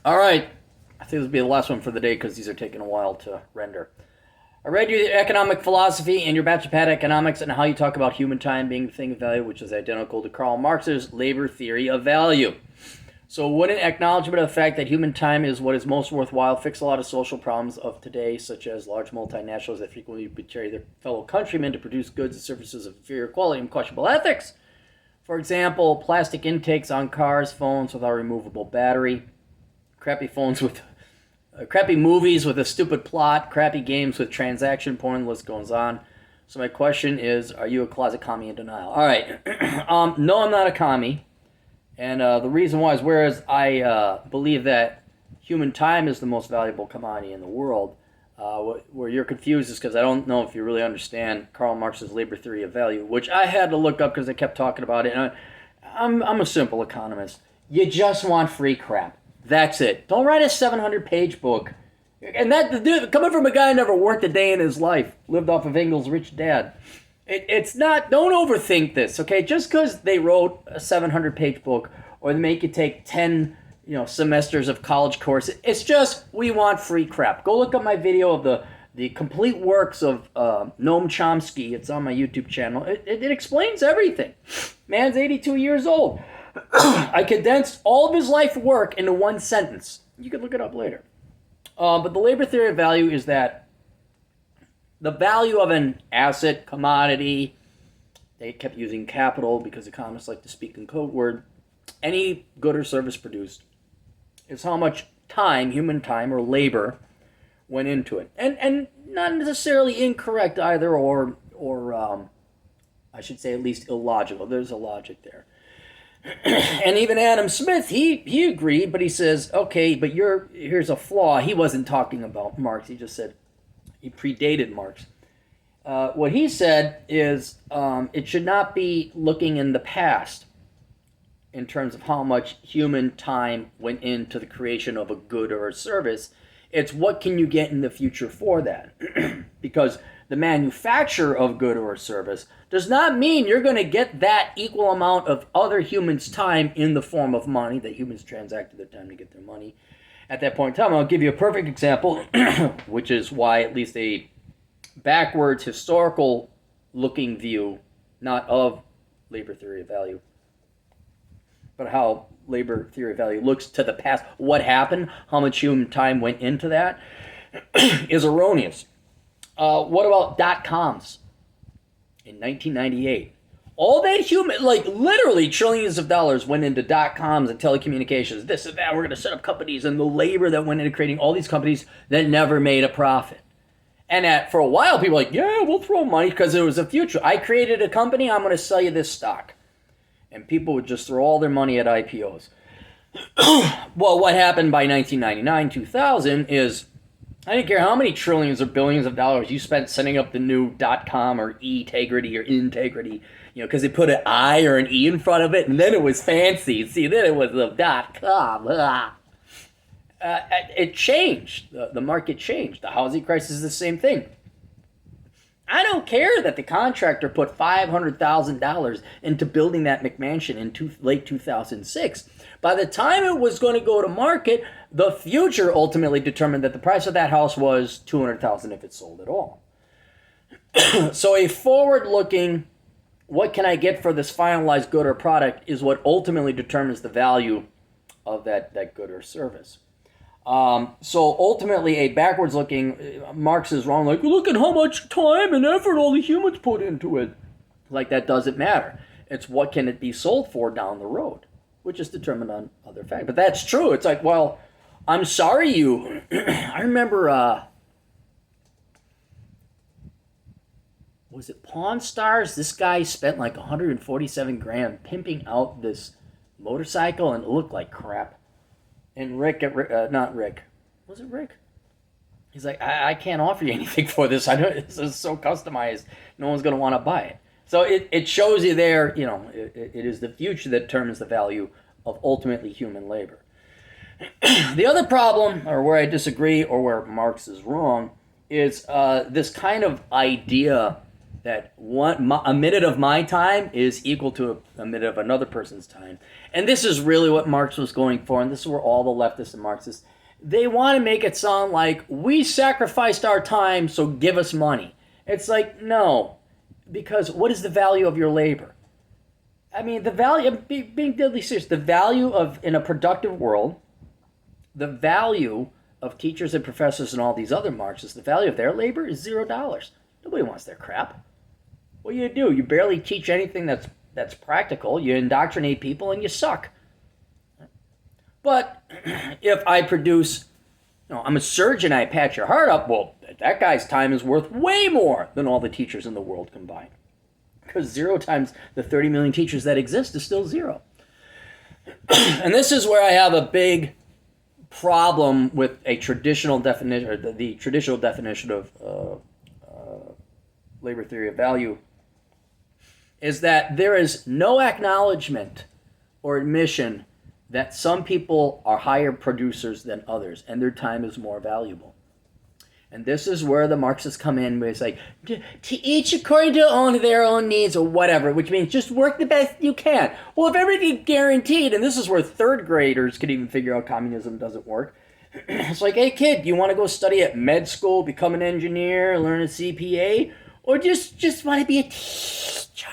All right. I think this will be the last one for the day because these are taking a while to render. I read your economic philosophy and your bachelor economics and how you talk about human time being the thing of value, which is identical to Karl Marx's labor theory of value. So would an acknowledgement of the fact that human time is what is most worthwhile fix a lot of social problems of today, such as large multinationals that frequently betray their fellow countrymen to produce goods and services of inferior quality and questionable ethics? For example, plastic intakes on cars, phones without a removable battery, crappy phones with crappy movies with a stupid plot, crappy games with transaction porn, the list goes on. So my question is, are you a closet commie in denial? All right. No, I'm not a commie. And the reason why is whereas I believe that human time is the most valuable commodity in the world, where you're confused is because I don't know if you really understand Karl Marx's labor theory of value, which I had to look up because they kept talking about it. And I'm a simple economist. You just want free crap. That's it. Don't write a 700-page book. And that, dude, coming from a guy who never worked a day in his life, lived off of Engel's rich dad. It's not, don't overthink this, okay? Just because they wrote a 700-page book or they make you take 10, semesters of college course, it's just, we want free crap. Go look up my video of the complete works of Noam Chomsky. It's on my YouTube channel. It explains everything. Man's 82 years old. I condensed all of his life work into one sentence. You can look it up later. But the labor theory of value is that the value of an asset, commodity, they kept using capital because economists like to speak in code word, any good or service produced, is how much time, human time or labor, went into it. And not necessarily incorrect either, or I should say at least illogical. There's a logic there. And even Adam Smith, he agreed, but he says, okay, but here's a flaw. He wasn't talking about Marx. He just said he predated Marx. What he said is it should not be looking in the past in terms of how much human time went into the creation of a good or a service. It's what can you get in the future for that? Because the manufacture of good or service does not mean you're going to get that equal amount of other humans' time in the form of money, that humans transacted their time to get their money at that point in time. I'll give you a perfect example, which is why at least a backwards historical looking view, not of labor theory of value, but how labor theory of value looks to the past, what happened, how much human time went into that, is erroneous. What about .coms in 1998? All that human, like literally trillions of dollars went into .coms and telecommunications, this and that. We're going to set up companies, and the labor that went into creating all these companies that never made a profit. And for a while, people were like, yeah, we'll throw money because it was a future. I created a company, I'm going to sell you this stock. And people would just throw all their money at IPOs. Well, what happened by 1999, 2000 is, I didn't care how many trillions or billions of dollars you spent setting up the new .com or e-tegrity or integrity, because they put an I or an E in front of it, and then it was fancy. See, then it was the .com. It changed. The market changed. The housing crisis is the same thing. I don't care that the contractor put $500,000 into building that McMansion in late 2006. By the time it was going to go to market, the future ultimately determined that the price of that house was $200,000 if it sold at all. So a forward-looking, what can I get for this finalized good or product, is what ultimately determines the value of that good or service. So ultimately, a backwards-looking, Marx is wrong, like, look at how much time and effort all the humans put into it. Like, that doesn't matter. It's what can it be sold for down the road, which is determined on other factors. But that's true. It's like, well, I'm sorry you... I remember, was it Pawn Stars? This guy spent like 147 grand pimping out this motorcycle, and it looked like crap. And Rick, not Rick, was it Rick? He's like, I can't offer you anything for this. I don't. This is so customized. No one's going to want to buy it. So it shows you there, it is the future that determines the value of ultimately human labor. The other problem, or where I disagree, or where Marx is wrong, is this kind of idea a minute of my time is equal to a minute of another person's time. And this is really what Marx was going for, and this is where all the leftists and Marxists, they want to make it sound like we sacrificed our time, so give us money. It's like, no, because what is the value of your labor? I mean, the value, being deadly serious, the value of, in a productive world, the value of teachers and professors and all these other Marxists, the value of their labor is $0. Nobody wants their crap. What do? You barely teach anything that's practical. You indoctrinate people and you suck. But if I produce, I'm a surgeon, I patch your heart up, well, that guy's time is worth way more than all the teachers in the world combined. Because 0 times the 30 million teachers that exist is still 0. And this is where I have a big problem with a traditional definition, or the traditional definition of labor theory of value, is that there is no acknowledgement or admission that some people are higher producers than others, and their time is more valuable. And this is where the Marxists come in, where it's like, to each according to their own needs, or whatever, which means just work the best you can. Well, if everything's guaranteed, and this is where third graders could even figure out communism doesn't work. It's like, hey kid, you want to go study at med school, become an engineer, learn a CPA, or just want to be a teacher?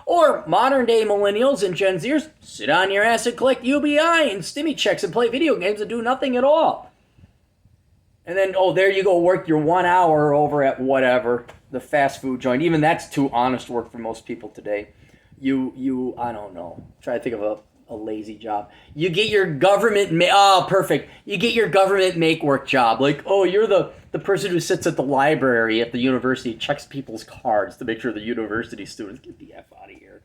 Or modern day millennials and Gen Zers, sit on your ass and collect UBI and stimmy checks and play video games and do nothing at all. And then, there you go, work your 1 hour over at whatever, the fast food joint. Even that's too honest work for most people today. You I don't know, try to think of a lazy job. You get your government, perfect. You get your government make work job. Like, you're the person who sits at the library at the university, checks people's cards to make sure the university students get the F out of here.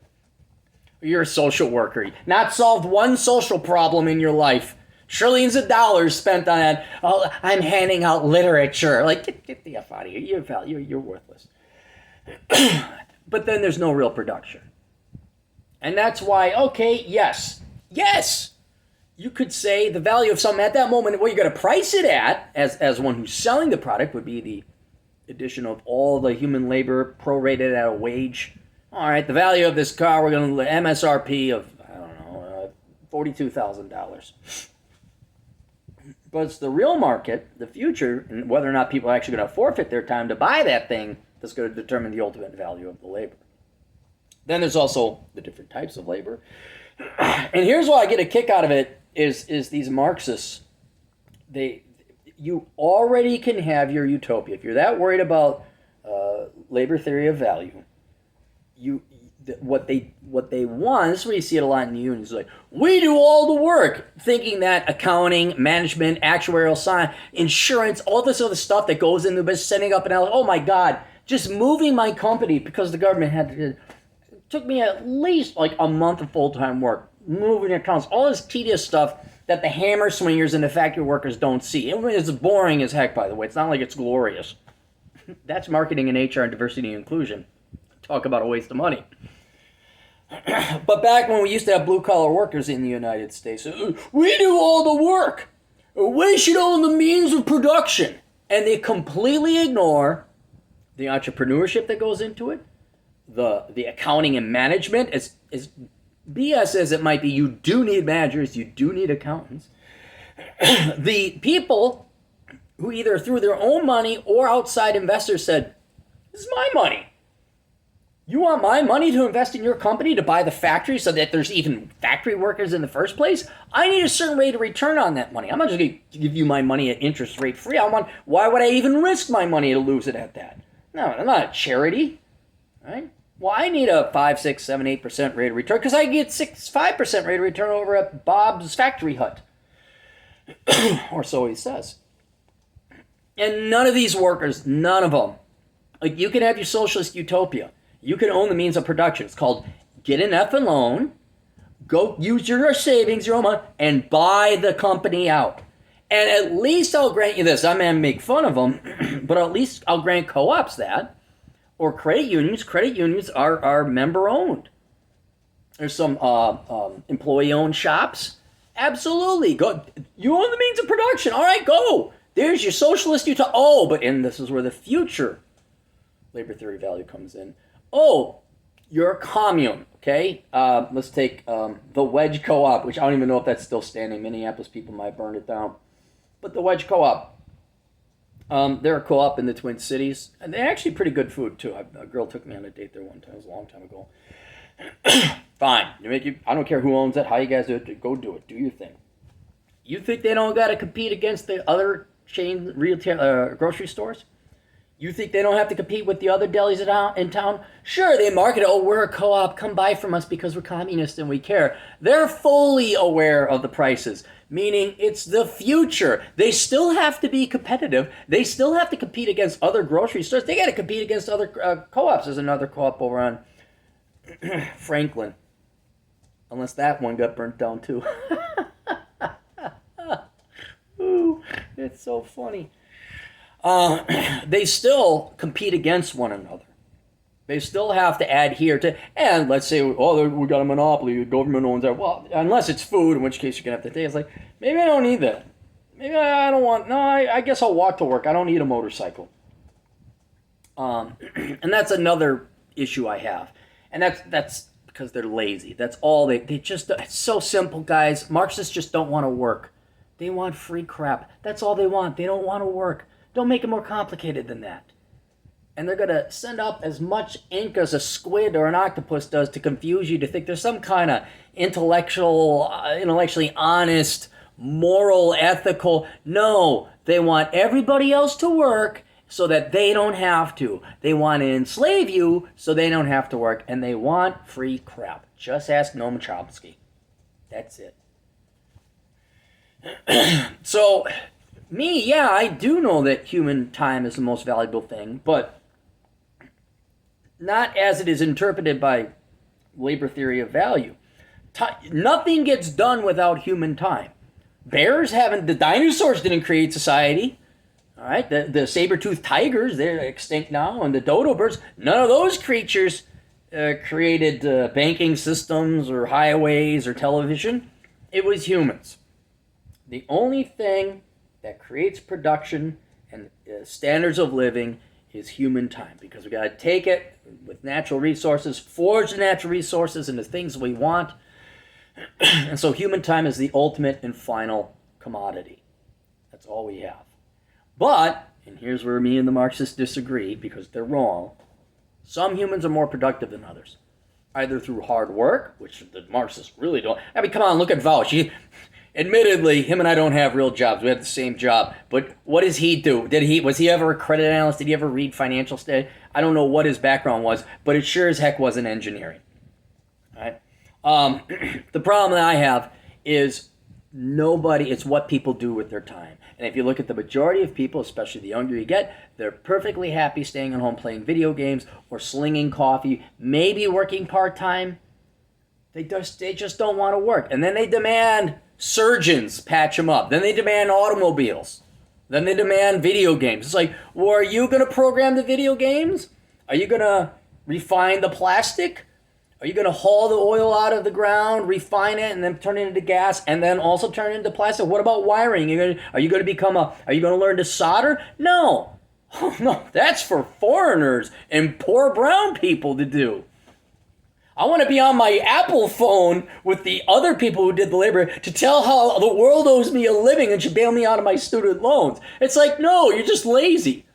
You're a social worker. Not solved one social problem in your life. Trillions of dollars spent on that. I'm handing out literature. Like, get the F out of here. You're worthless. But then there's no real production. And that's why, yes, you could say the value of something at that moment, what you're going to price it at, as one who's selling the product, would be the addition of all the human labor prorated at a wage. All right, the value of this car, we're going to MSRP of, $42,000. But it's the real market, the future, and whether or not people are actually going to forfeit their time to buy that thing that's going to determine the ultimate value of the labor. Then there's also the different types of labor. And here's why I get a kick out of it is these Marxists, you already can have your utopia. If you're that worried about labor theory of value, what they want, this is where you see it a lot in the unions, like, we do all the work, thinking that accounting, management, actuarial science, insurance, all this other stuff that goes into business, setting up an oh my God, just moving my company because the government had to, it took me at least like a month of full-time work, moving accounts, all this tedious stuff that the hammer swingers and the factory workers don't see. It's boring as heck, by the way. It's not like it's glorious. That's marketing and HR and diversity and inclusion. Talk about a waste of money. But back when we used to have blue-collar workers in the United States, we do all the work. We should own the means of production. And they completely ignore the entrepreneurship that goes into it, the accounting and management. As BS as it might be, you do need managers, you do need accountants. The people who either through their own money or outside investors said, this is my money. You want my money to invest in your company to buy the factory so that there's even factory workers in the first place? I need a certain rate of return on that money. I'm not just going to give you my money at interest rate free. Why would I even risk my money to lose it at that? No, I'm not a charity. Right? Well, I need a 5, 6, 7, 8% rate of return because I get 5% rate of return over at Bob's Factory Hut. Or so he says. And none of these workers, none of them, like, you can have your socialist utopia. You can own the means of production. It's called get an effing loan, go use your savings, your own money, and buy the company out. And at least I'll grant you this. I'm going to make fun of them, but at least I'll grant co-ops that. Or credit unions. Credit unions are member-owned. There's some employee-owned shops. Absolutely. Go. You own the means of production. All right, go. There's your socialist utopia. But and this is where the future labor theory value comes in. Oh, you're a commune, okay? Let's take the Wedge Co-op, which I don't even know if that's still standing. Minneapolis people might burn it down. But the Wedge Co-op, they're a co-op in the Twin Cities, and they're actually pretty good food too. A girl took me on a date there one time. It was a long time ago. Fine, I don't care who owns it, how you guys do it. Go do it. Do your thing. You think they don't got to compete against the other chain retail grocery stores? You think they don't have to compete with the other delis in town? Sure, they market it. Oh, we're a co-op. Come buy from us because we're communist and we care. They're fully aware of the prices, meaning it's the future. They still have to be competitive. They still have to compete against other grocery stores. They got to compete against other co-ops. There's another co-op over on Franklin. Unless that one got burnt down too. Ooh, it's so funny. They still compete against one another. They still have to adhere to, and let's say, oh, we got a monopoly, the government owns that. Well, unless it's food, in which case you're going to have to take it. It's like, maybe I don't need that. Maybe I don't want, no, I guess I'll walk to work. I don't need a motorcycle. And that's another issue I have. And that's because they're lazy. That's all they just, it's so simple, guys. Marxists just don't want to work. They want free crap. That's all they want. They don't want to work. Don't make it more complicated than that. And they're going to send up as much ink as a squid or an octopus does to confuse you to think there's some kind of intellectually honest, moral, ethical. No, they want everybody else to work so that they don't have to. They want to enslave you so they don't have to work. And they want free crap. Just ask Noam Chomsky. That's it. So, I do know that human time is the most valuable thing, but not as it is interpreted by labor theory of value. Nothing gets done without human time. The dinosaurs didn't create society. All right, the saber-toothed tigers, they're extinct now, and the dodo birds, none of those creatures created banking systems or highways or television. It was humans. The only thing that creates production and standards of living is human time, because we got to take it with natural resources, forge the natural resources into things we want. And so human time is the ultimate and final commodity. That's all we have. But, and here's where me and the Marxists disagree, because they're wrong, some humans are more productive than others. Either through hard work, which the Marxists really don't. I mean, come on, look at Vaush. Admittedly, him and I don't have real jobs. We have the same job. But what does he do? Was he ever a credit analyst? Did he ever read financial study? I don't know what his background was, but it sure as heck wasn't engineering. All right. The problem that I have is it's what people do with their time. And if you look at the majority of people, especially the younger you get, they're perfectly happy staying at home playing video games or slinging coffee, maybe working part-time. They just don't want to work. And then they demand surgeons patch them up. Then they demand automobiles. Then they demand video games. It's like, well, are you going to program the video games? Are you going to refine the plastic? Are you going to haul the oil out of the ground, refine it, and then turn it into gas, and then also turn it into plastic? What about wiring? Are you going to learn to solder? No. Oh, no, that's for foreigners and poor brown people to do. I want to be on my Apple phone with the other people who did the labor to tell how the world owes me a living and should bail me out of my student loans. It's like, no, you're just lazy.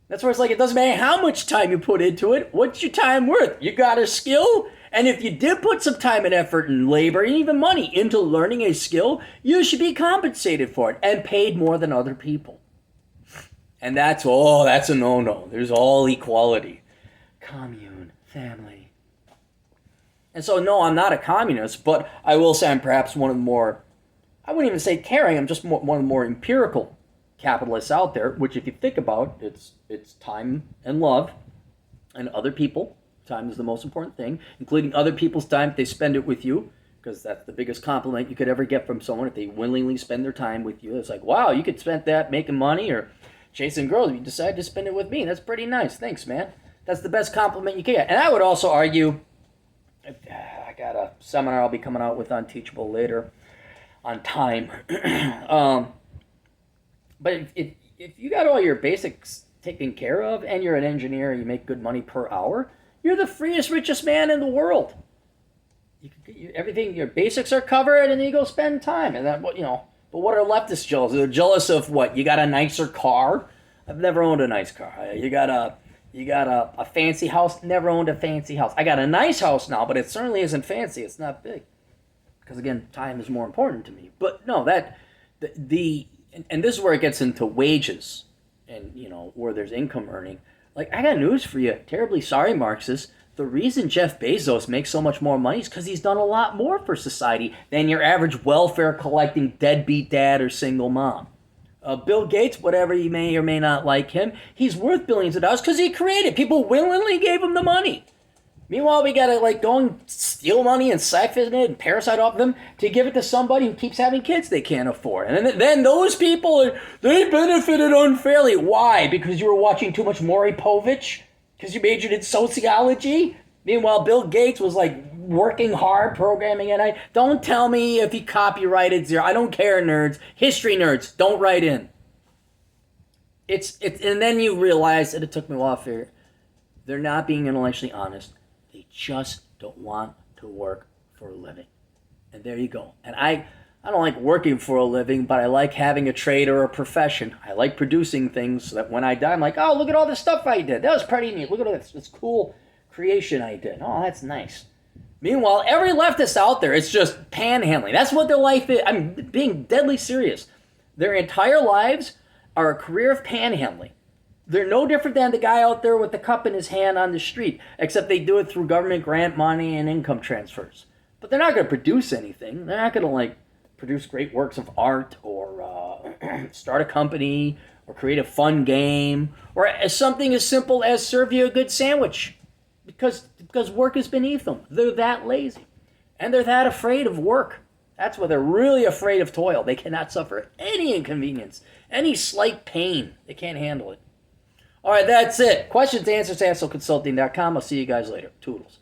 That's where it's like, it doesn't matter how much time you put into it. What's your time worth? You got a skill? And if you did put some time and effort and labor and even money into learning a skill, you should be compensated for it and paid more than other people. And that's a no-no. There's all equality. Commune, family. And so, no, I'm not a communist, but I will say I'm perhaps one of the more, I wouldn't even say caring, I'm just one of the more empirical capitalists out there, which if you think about, it's time and love and other people. Time is the most important thing, including other people's time if they spend it with you, because that's the biggest compliment you could ever get from someone if they willingly spend their time with you. It's like, wow, you could spend that making money or chasing girls. You decide to spend it with me. That's pretty nice. Thanks, man. That's the best compliment you can get. And I would also argue, I got a seminar I'll be coming out with on Teachable later on time. But if you got all your basic taken care of, and you're an engineer, you make good money per hour, you're the freest, richest man in the world. Everything, your basics are covered, and then you go spend time. And that, but what are leftists jealous? They're jealous of what? You got a nicer car? I've never owned a nice car. You got a fancy house? Never owned a fancy house. I got a nice house now, but it certainly isn't fancy. It's not big. Because again, time is more important to me. But no, and this is where it gets into wages and, where there's income earning. Like, I got news for you. Terribly sorry, Marxists. The reason Jeff Bezos makes so much more money is because he's done a lot more for society than your average welfare collecting deadbeat dad or single mom. Bill Gates, whatever you may or may not like him, he's worth billions of dollars because he created. People willingly gave him the money. Meanwhile, we gotta go and steal money and siphon it and parasite off them to give it to somebody who keeps having kids they can't afford. And then those people, they benefited unfairly. Why? Because you were watching too much Maury Povich? Because you majored in sociology? Meanwhile, Bill Gates was working hard, programming at Don't tell me if he copyrighted zero. I don't care, nerds. History nerds, don't write in. And then you realize, and it took me a while to figure, they're not being intellectually honest. They just don't want to work for a living. And there you go. And I don't like working for a living, but I like having a trade or a profession. I like producing things so that when I die, I'm like, oh, look at all this stuff I did. That was pretty neat. Look at all this cool creation I did. Oh, that's nice. Meanwhile, every leftist out there is just panhandling. That's what their life is. I'm being deadly serious. Their entire lives are a career of panhandling. They're no different than the guy out there with the cup in his hand on the street, except they do it through government grant money and income transfers. But they're not going to produce anything. They're not going to produce great works of art or start a company or create a fun game or something as simple as serve you a good sandwich because work is beneath them. They're that lazy. And they're that afraid of work. That's why they're really afraid of toil. They cannot suffer any inconvenience, any slight pain. They can't handle it. All right, that's it. Questions, answers, AstroConsulting.com. I'll see you guys later. Toodles.